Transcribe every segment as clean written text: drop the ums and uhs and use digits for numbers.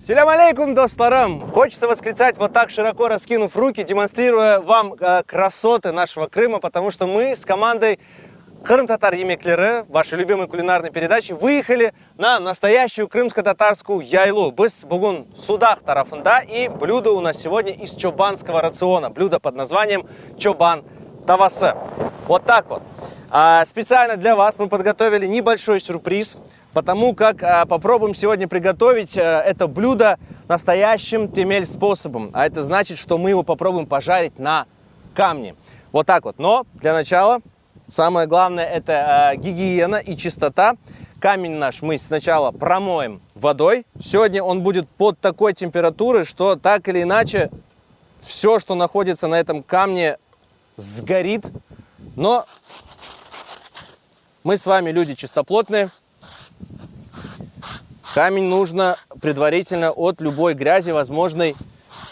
Селям алейкум, достарам! Хочется восклицать вот так, широко раскинув руки, демонстрируя вам красоты нашего Крыма, потому что мы с командой Крым-Татар Емеклері, вашей любимой кулинарной передачи, выехали на настоящую крымско-татарскую яйлу. Біз бүгін Судах тарафында, и блюдо у нас сегодня из чобанского рациона. Блюдо под названием чобан тавасы. Вот так вот. Специально для вас мы подготовили небольшой сюрприз, потому как попробуем сегодня приготовить это блюдо настоящим темель способом. А это значит, что мы его попробуем пожарить на камне. Вот так вот. Но для начала самое главное это гигиена и чистота. Камень наш мы сначала промоем водой. Сегодня он будет под такой температурой, что так или иначе все, что находится на этом камне, сгорит. Но мы с вами люди чистоплотные. Камень нужно предварительно от любой грязи возможной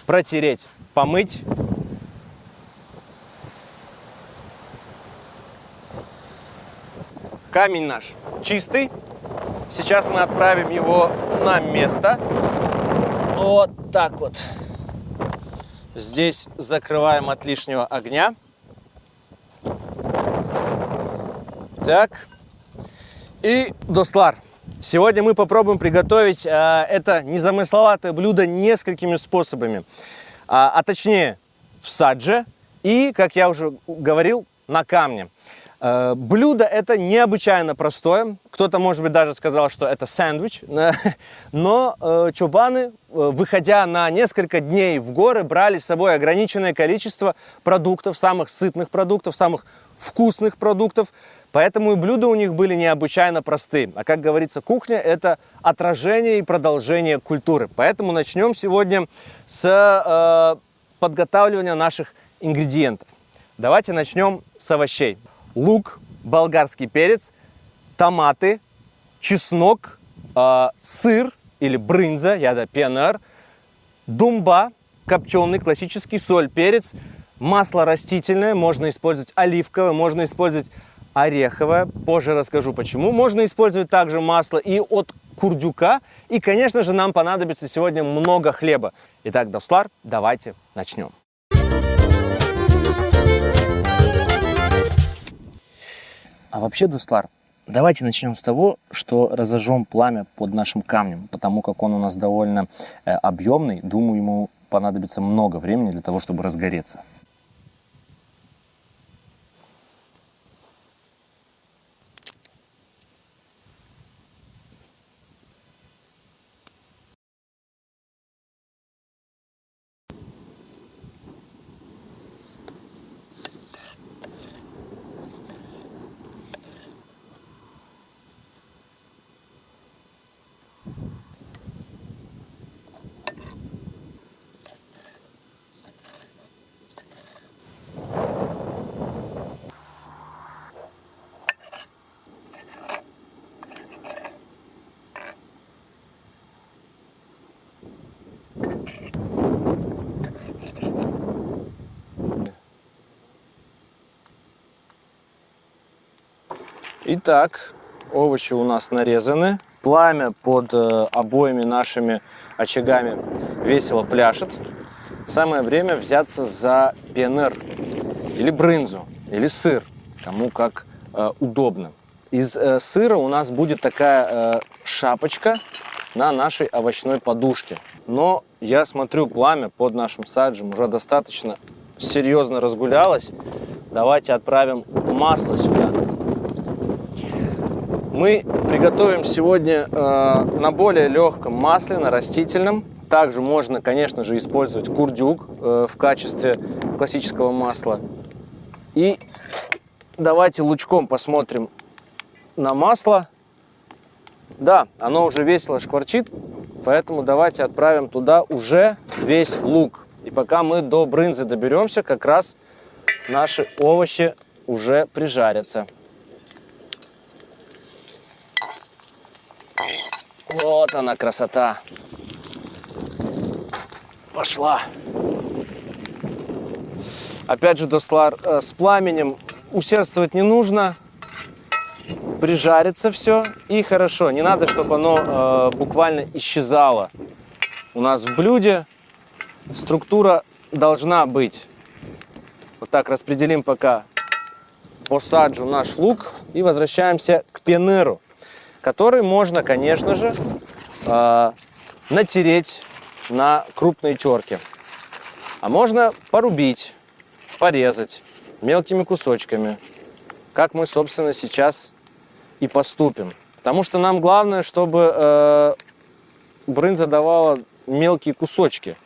протереть, помыть. Камень наш чистый. Сейчас мы отправим его на место. Вот так вот. Здесь закрываем от лишнего огня. Так. И дослар. Сегодня мы попробуем приготовить это незамысловатое блюдо несколькими способами. А точнее в садже и, как я уже говорил, на камне. Блюдо это необычайно простое. Кто-то, может быть, даже сказал, что это сэндвич. Но чобаны, выходя на несколько дней в горы, брали с собой ограниченное количество продуктов, самых сытных продуктов, самых вкусных продуктов. Поэтому и блюда у них были необычайно простые. А как говорится, кухня – это отражение и продолжение культуры. Поэтому начнем сегодня с подготавливания наших ингредиентов. Давайте начнем с овощей. Лук, болгарский перец, томаты, чеснок, сыр или брынза, яда пенер, думба, копченый, классический, соль, перец, масло растительное, можно использовать оливковое, можно использовать ореховое, позже расскажу почему. Можно использовать также масло и от курдюка. И, конечно же, нам понадобится сегодня много хлеба. Итак, дослар, давайте начнем. А вообще, дослар, давайте начнем с того, что разожжем пламя под нашим камнем, потому как он у нас довольно объемный. Думаю, ему понадобится много времени для того, чтобы разгореться. Итак, овощи у нас нарезаны. Пламя под обоими нашими очагами весело пляшет. Самое время взяться за пенер, или брынзу, или сыр, кому как удобно. Из сыра у нас будет такая шапочка на нашей овощной подушке. Но я смотрю, пламя под нашим саджем уже достаточно серьезно разгулялось. Давайте отправим масло сюда. Мы приготовим сегодня на более легком масле, на растительном. Также можно, конечно же, использовать курдюк в качестве классического масла. И давайте лучком посмотрим на масло. Да, оно уже весело шкварчит, поэтому давайте отправим туда уже весь лук. И пока мы до брынзы доберемся, как раз наши овощи уже прижарятся. Вот она, красота. Пошла. Опять же, дослар, с пламенем усердствовать не нужно. Прижарится все и хорошо. Не надо, чтобы оно буквально исчезало. у нас в блюде. Структура должна быть. Вот так распределим пока по саджу наш лук и возвращаемся к пеныру, который можно, конечно же, натереть на крупной терке. А можно порубить, порезать мелкими кусочками, как мы, собственно, сейчас и поступим. Потому что нам главное, чтобы брынза давала мелкие кусочки,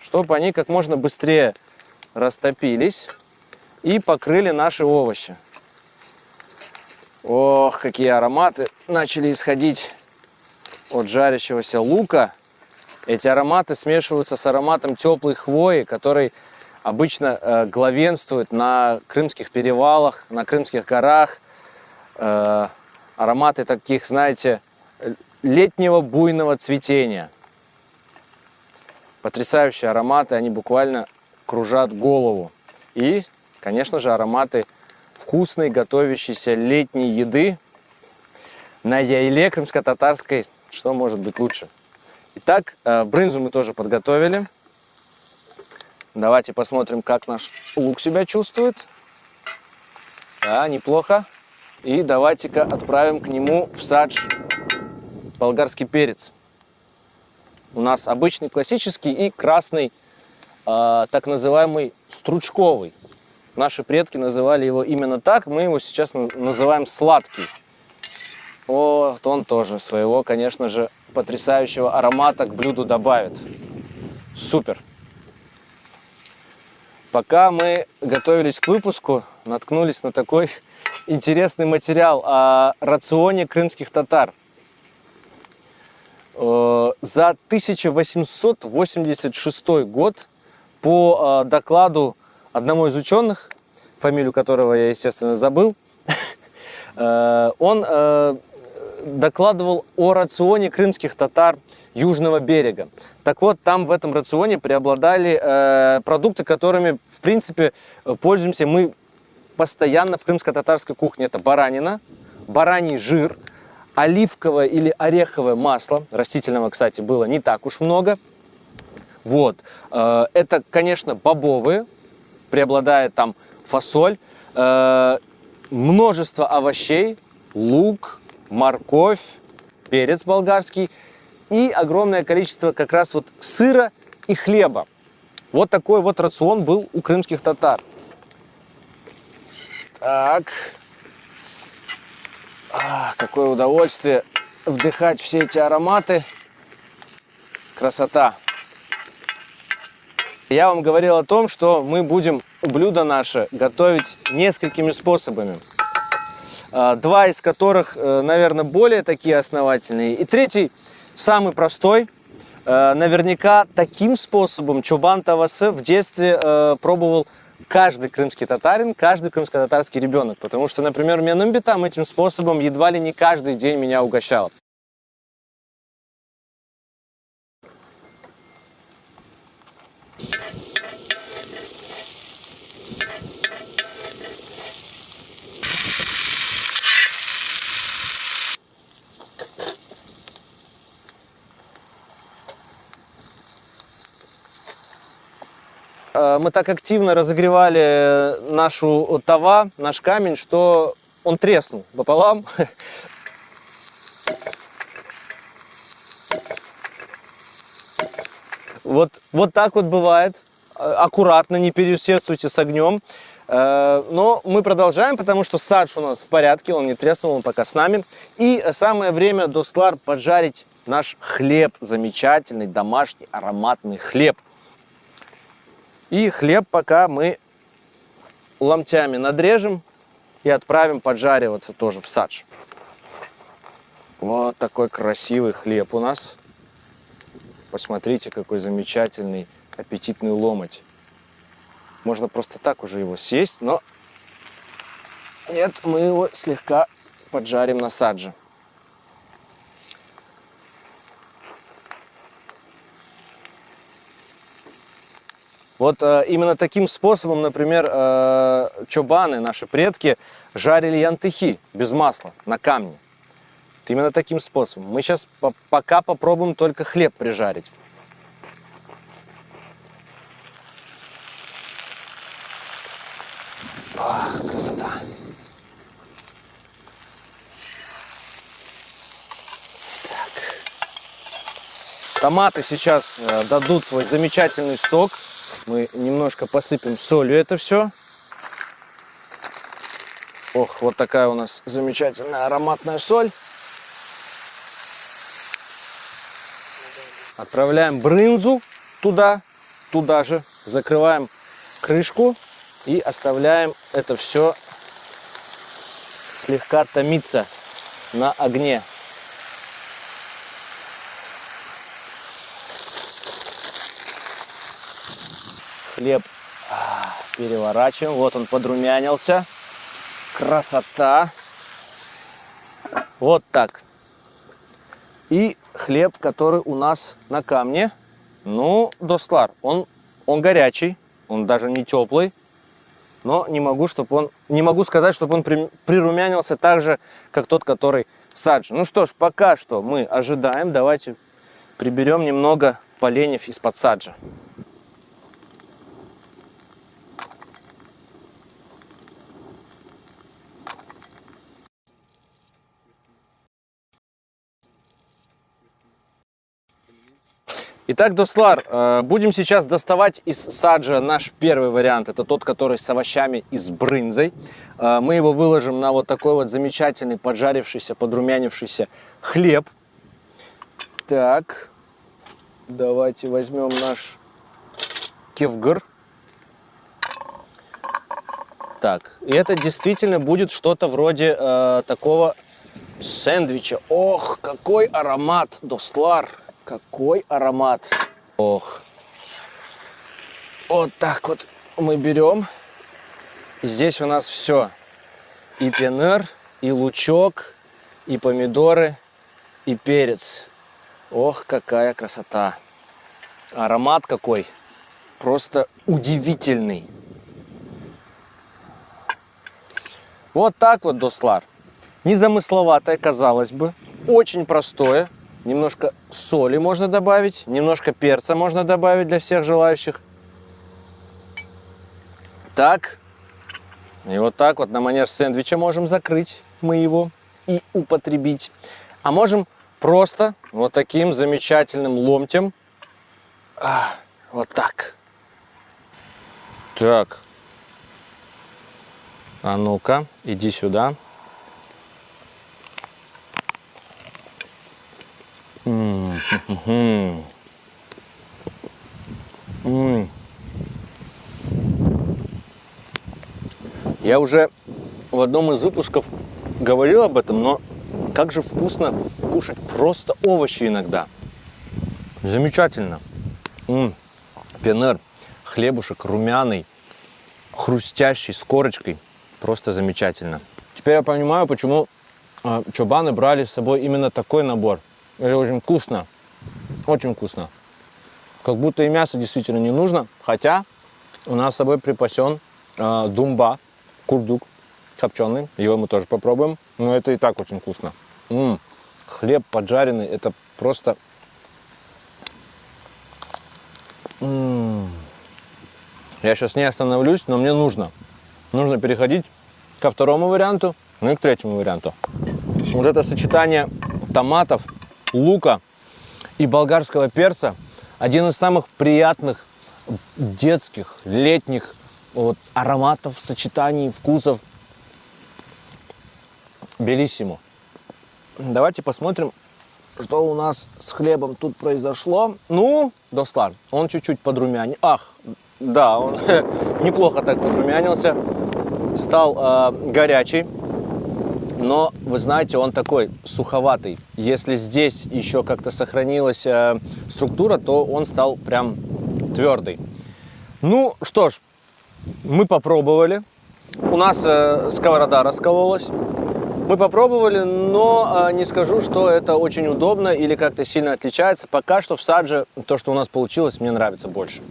чтобы они как можно быстрее растопились и покрыли наши овощи. Ох, какие ароматы начали исходить от жарящегося лука. Эти ароматы смешиваются с ароматом теплой хвои, который обычно главенствует на крымских перевалах, на Крымских горах. Ароматы таких, знаете, летнего буйного цветения. Потрясающие ароматы, они буквально кружат голову. И, конечно же, ароматы вкусной, готовящейся летней еды на яйле крымско-татарской. Что может быть лучше? Итак, брынзу мы тоже подготовили. Давайте посмотрим, как наш лук себя чувствует. Да, неплохо. И давайте-ка отправим к нему в садж болгарский перец. У нас обычный классический и красный, так называемый стручковый. Наши предки называли его именно так, мы его сейчас называем сладкий. Вот он тоже своего, конечно же, потрясающего аромата к блюду добавит. Супер! Пока мы готовились к выпуску, наткнулись на такой интересный материал о рационе крымских татар. За 1886 год по докладу одного из ученых, фамилию которого я, естественно, забыл, он докладывал о рационе крымских татар южного берега. Так вот, там в этом рационе преобладали продукты, которыми, в принципе, пользуемся мы постоянно в крымско-татарской кухне. Это баранина, бараний жир, оливковое или ореховое масло. Растительного, кстати, было не так уж много. Вот. Это, конечно, бобовые. Преобладает там фасоль. Множество овощей. Лук, морковь, перец болгарский. И огромное количество как раз вот сыра и хлеба. Вот такой вот рацион был у крымских татар. Так. Какое удовольствие вдыхать все эти ароматы. Красота. Я вам говорил о том, что мы будем блюдо наше готовить несколькими способами. Два из которых, наверное, более такие основательные. И третий, самый простой. Наверняка таким способом чобан тавасы в детстве пробовал каждый крымский татарин, каждый крымско-татарский ребенок. Потому что, например, менумбитам этим способом едва ли не каждый день меня угощал. Мы так активно разогревали нашу тава, наш камень, что он треснул пополам. Вот так вот бывает. Аккуратно, не переусердствуйте с огнем. Но мы продолжаем, потому что садж у нас в порядке, он не треснул, он пока с нами. И самое время, достлар, поджарить наш хлеб. Замечательный, домашний, ароматный хлеб. И хлеб пока мы ломтями надрежем и отправим поджариваться тоже в садж. Вот такой красивый хлеб у нас. Посмотрите, какой замечательный, аппетитный ломоть. Можно просто так уже его съесть, но нет, мы его слегка поджарим на садже. Вот именно таким способом, например, чобаны, наши предки, жарили янтыхи без масла на камне. именно таким способом. Мы сейчас пока попробуем только хлеб прижарить. О, красота. Так. Томаты сейчас дадут свой замечательный сок. Мы немножко посыпем солью это все. Ох, вот такая у нас замечательная ароматная соль. Отправляем брынзу туда же. Закрываем крышку и оставляем это все слегка томиться на огне. Хлеб переворачиваем. Вот он подрумянился. Красота. Вот так. И хлеб, который у нас на камне. Ну, достлар, он горячий, он даже не теплый. Но не могу сказать, чтобы он прирумянился так же, как тот, который в саджи. Ну что ж, пока что мы ожидаем. Давайте приберем немного поленьев из-под саджи. Итак, достлар, будем сейчас доставать из саджа наш первый вариант. Это тот, который с овощами и с брынзой. Мы его выложим на вот такой вот замечательный поджарившийся, подрумянившийся хлеб. Так, давайте возьмем наш кевгар. Так, и это действительно будет что-то вроде такого сэндвича. Ох, какой аромат, достлар! Какой аромат! Ох! Вот так вот мы берем. Здесь у нас все. И пенер, и лучок, и помидоры, и перец. Ох, какая красота! Аромат какой! Просто удивительный! Вот так вот, достлар. Незамысловатое, казалось бы. Очень простое. Немножко соли можно добавить, немножко перца можно добавить для всех желающих. Так. И вот так вот на манер сэндвича можем закрыть мы его и употребить. А можем просто вот таким замечательным ломтем. Вот так. Так. А ну-ка, иди сюда. Я уже в одном из выпусков говорил об этом, но как же вкусно кушать просто овощи иногда. Замечательно. Пенер, хлебушек румяный, хрустящий, с корочкой. Просто замечательно. Теперь я понимаю, почему чобаны брали с собой именно такой набор. Это очень вкусно. Очень вкусно. Как будто и мясо действительно не нужно. Хотя у нас с собой припасен думба, курдук копченый. Его мы тоже попробуем. Но это и так очень вкусно. Хлеб поджаренный. Это просто... Я сейчас не остановлюсь, но мне нужно. Нужно переходить ко второму варианту, ну и к третьему варианту. Вот это сочетание томатов, лука и болгарского перца один из самых приятных детских, летних ароматов, сочетаний, вкусов. Белиссимо. Давайте посмотрим, что у нас с хлебом тут произошло. Ну, достлар, он чуть-чуть подрумянил. Ах, да, он неплохо так подрумянился. Стал горячий. Но, вы знаете, он такой суховатый. Если здесь еще как-то сохранилась структура, то он стал прям твердый. Ну, что ж, мы попробовали. У нас сковорода раскололась. Мы попробовали, но не скажу, что это очень удобно или как-то сильно отличается. Пока что в садже то, что у нас получилось, мне нравится больше.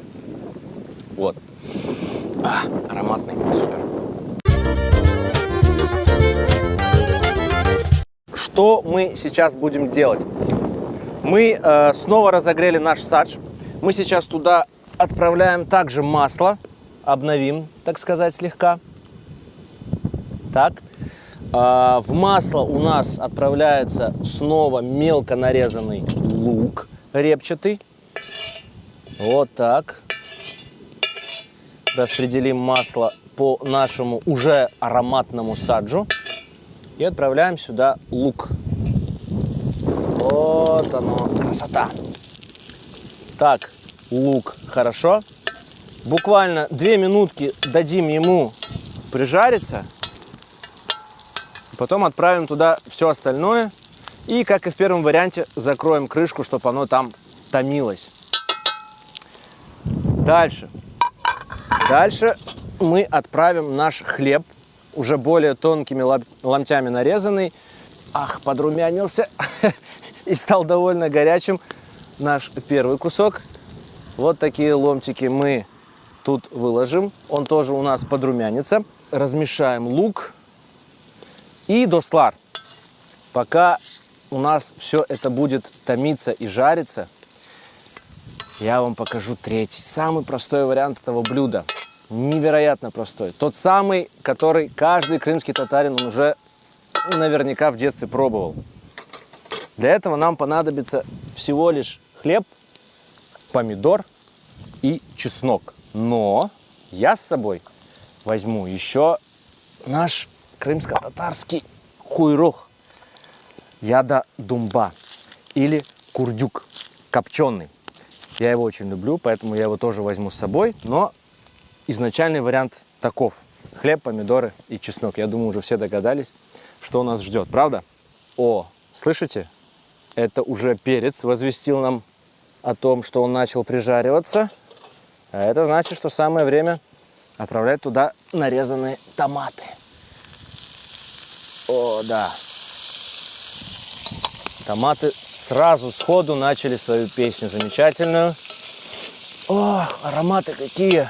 Вот. Ароматный, супер. что мы сейчас будем делать? Мы снова разогрели наш садж. Мы сейчас туда отправляем также масло. Обновим, так сказать, слегка. Так. В масло у нас отправляется снова мелко нарезанный лук репчатый. Вот так. Распределим масло по нашему уже ароматному саджу. И отправляем сюда лук. Вот оно, красота. Так, лук хорошо. Буквально 2 минутки дадим ему прижариться. Потом отправим туда все остальное. И, как и в первом варианте, закроем крышку, чтобы оно там томилось. Дальше мы отправим наш хлеб, уже более тонкими ломтями нарезанный. Ах, подрумянился и стал довольно горячим наш первый кусок. Вот такие ломтики мы тут выложим. Он тоже у нас подрумянится. Размешаем лук и дослар. Пока у нас все это будет томиться и жариться, я вам покажу третий, самый простой вариант этого блюда. Невероятно простой. Тот самый, который каждый крымский татарин он уже наверняка в детстве пробовал. Для этого нам понадобится всего лишь хлеб, помидор и чеснок. Но я с собой возьму еще наш крымско-татарский хуйрух, яда думба или курдюк копченый. Я его очень люблю, поэтому я его тоже возьму с собой. Но изначальный вариант таков. Хлеб, помидоры и чеснок. Я думаю, уже все догадались, что нас ждет, правда? О, слышите? Это уже перец возвестил нам о том, что он начал прижариваться. А это значит, что самое время отправлять туда нарезанные томаты. О, да. Томаты сразу сходу начали свою песню замечательную. Ох, ароматы какие!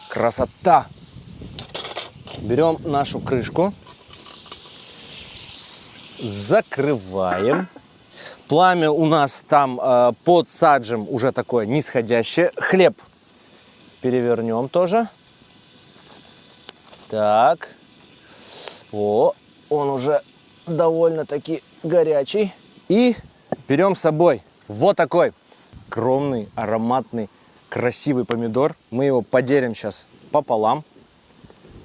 Красота! Берем нашу крышку, закрываем. Пламя у нас там под саджем уже такое нисходящее. Хлеб перевернем тоже. Так. О, он уже довольно-таки горячий. И берем с собой вот такой огромный, ароматный, красивый помидор. Мы его поделим сейчас пополам,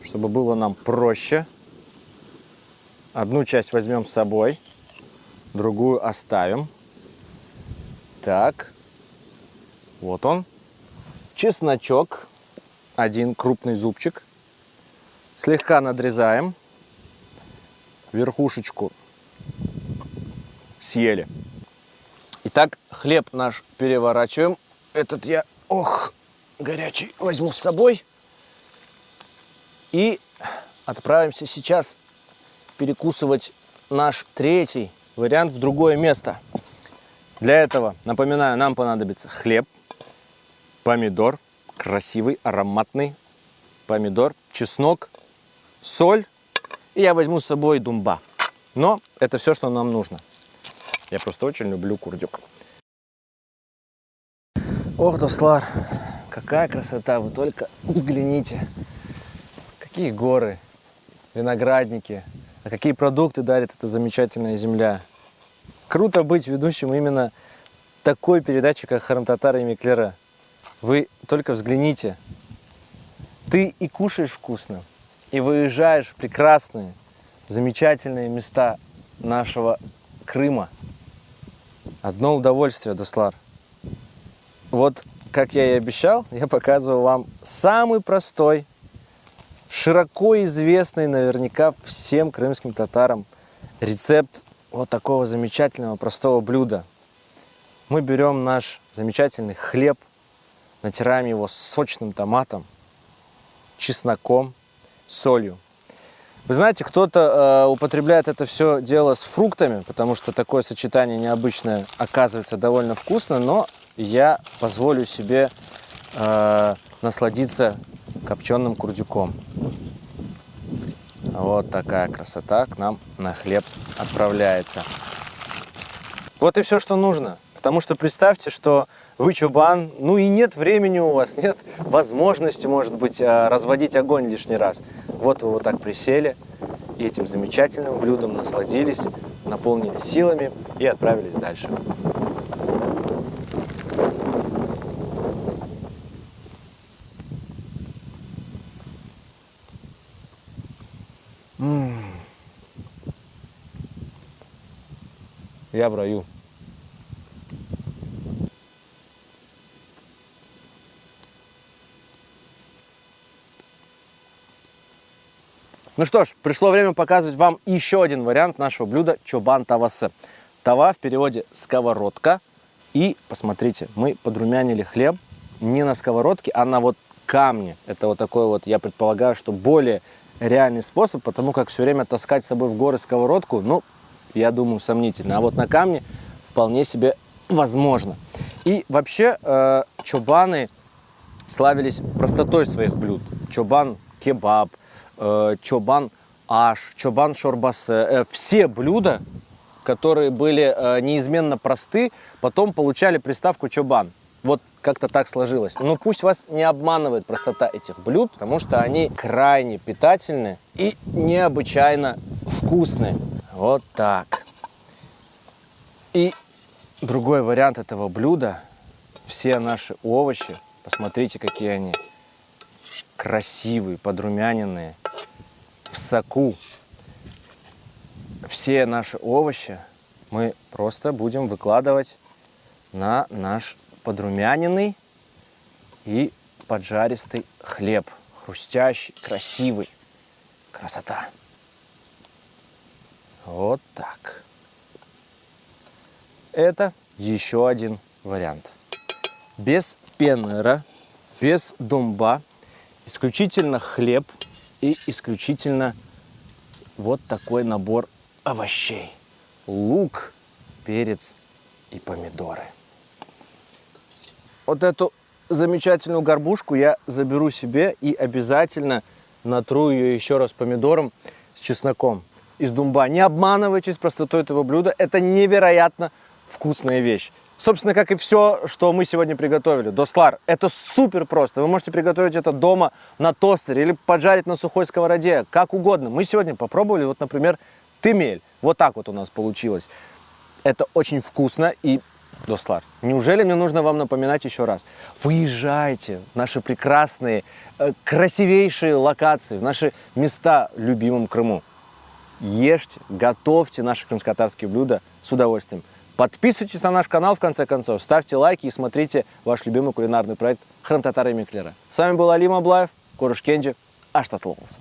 чтобы было нам проще. Одну часть возьмем с собой, другую оставим. Так, вот он. Чесночок, один крупный зубчик. Слегка надрезаем. Верхушечку съели. Итак, хлеб наш переворачиваем. Этот я, горячий, возьму с собой. И отправимся сейчас перекусывать наш третий вариант в другое место. Для этого, напоминаю, нам понадобится хлеб, помидор, красивый, ароматный помидор, чеснок, соль. И я возьму с собой думба. Но это все, что нам нужно. Я просто очень люблю курдюк. Ох, дослар, какая красота, вы только взгляните. Какие горы, виноградники, а какие продукты дарит эта замечательная земля. Круто быть ведущим именно такой передачи, как Харам Татар и Миклера. Вы только взгляните. Ты и кушаешь вкусно, и выезжаешь в прекрасные, замечательные места нашего Крыма. Одно удовольствие, дослар. Вот, как я и обещал, я показываю вам самый простой, широко известный наверняка всем крымским татарам рецепт вот такого замечательного простого блюда. Мы берем наш замечательный хлеб, натираем его с сочным томатом, чесноком, солью. Вы знаете, кто-то употребляет это все дело с фруктами, потому что такое сочетание необычное оказывается довольно вкусно, но я позволю себе насладиться копченым курдюком. Вот такая красота к нам на хлеб отправляется. Вот и все, что нужно. Потому что представьте, что вы чубан, ну и нет времени у вас, нет возможности, может быть, разводить огонь лишний раз. Вот вы вот так присели и этим замечательным блюдом насладились, наполнились силами и отправились дальше. Я в раю. Ну что ж, пришло время показывать вам еще один вариант нашего блюда чобан тавасы. Тава в переводе сковородка. И посмотрите, мы подрумянили хлеб не на сковородке, а на вот камне. Это вот такой вот, я предполагаю, что более реальный способ, потому как все время таскать с собой в горы сковородку, ну, я думаю, сомнительно. А вот на камне вполне себе возможно. И вообще чобаны славились простотой своих блюд. Чобан кебаб, чобан аш, чобан шорбасе. Все блюда, которые были неизменно просты, потом получали приставку чобан. Вот как-то так сложилось. Но пусть вас не обманывает простота этих блюд, потому что они крайне питательны и необычайно вкусны. Вот так. И другой вариант этого блюда. Все наши овощи, посмотрите, какие они красивые, подрумяненные, в соку. Все наши овощи мы просто будем выкладывать на наш подрумяненный и поджаристый хлеб. Хрустящий, красивый. Красота. Вот так. Это еще один вариант. Без пенера, без думба. Исключительно хлеб и исключительно вот такой набор овощей. Лук, перец и помидоры. Вот эту замечательную горбушку я заберу себе и обязательно натру ее еще раз помидором с чесноком из думба. Не обманывайтесь простотой этого блюда. Это невероятно вкусная вещь. Собственно, как и все, что мы сегодня приготовили. Достлар, это супер просто. Вы можете приготовить это дома на тостере или поджарить на сухой сковороде, как угодно. Мы сегодня попробовали, вот, например, тымель. Вот так вот у нас получилось. Это очень вкусно и... Достлар, неужели мне нужно вам напоминать еще раз? Выезжайте в наши прекрасные, красивейшие локации, в наши места в любимом Крыму. Ешьте, готовьте наши крымско-татарские блюда с удовольствием. Подписывайтесь на наш канал, в конце концов, ставьте лайки и смотрите ваш любимый кулинарный проект Храм Татар Эмеклера. С вами был Алим Аблаев, Курыш Кенджи, Аштатлоус.